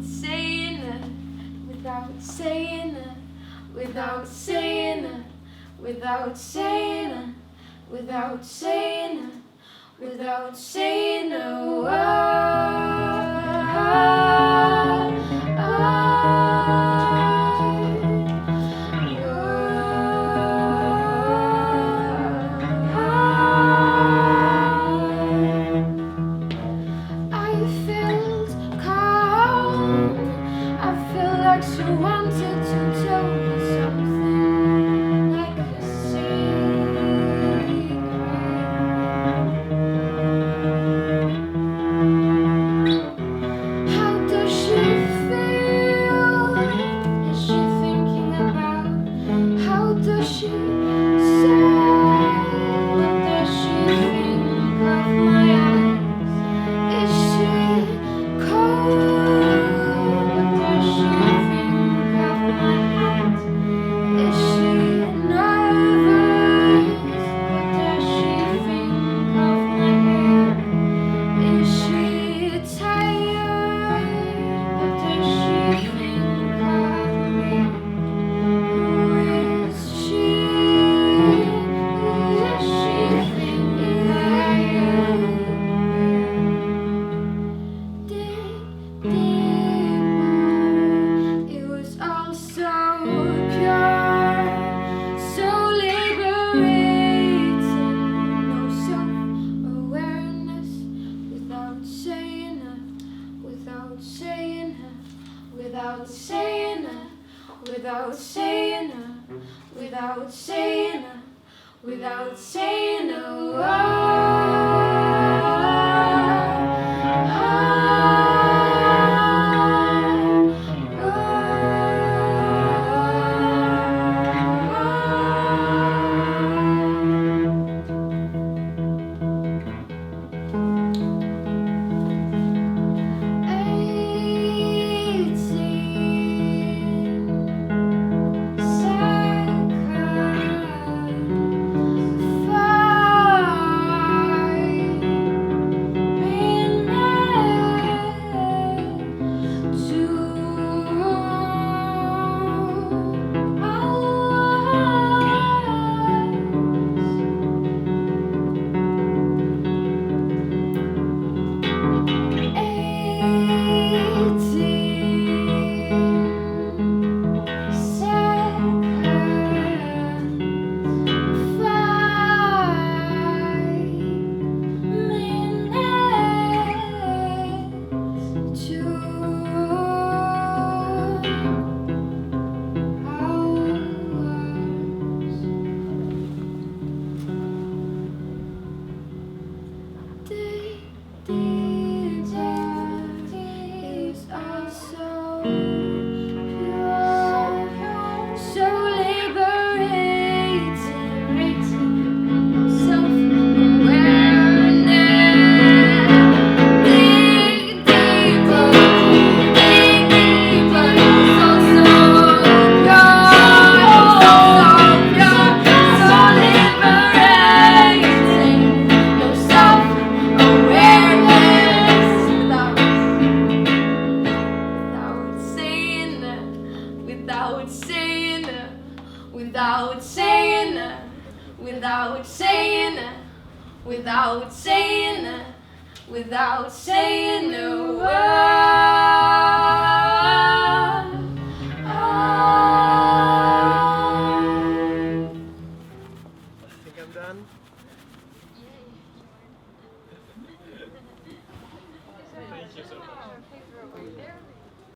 saying it, without saying it, without saying it, without saying it, without saying it, without saying a word. She wanted to tell me something like a secret. How does she feel? Is she thinking about? How does she say? What does she think of my eyes? Is she cold? What does she without saying it, without saying it, without saying it, without saying a word. Without saying it, without saying it, without saying it, without saying it, without saying a word.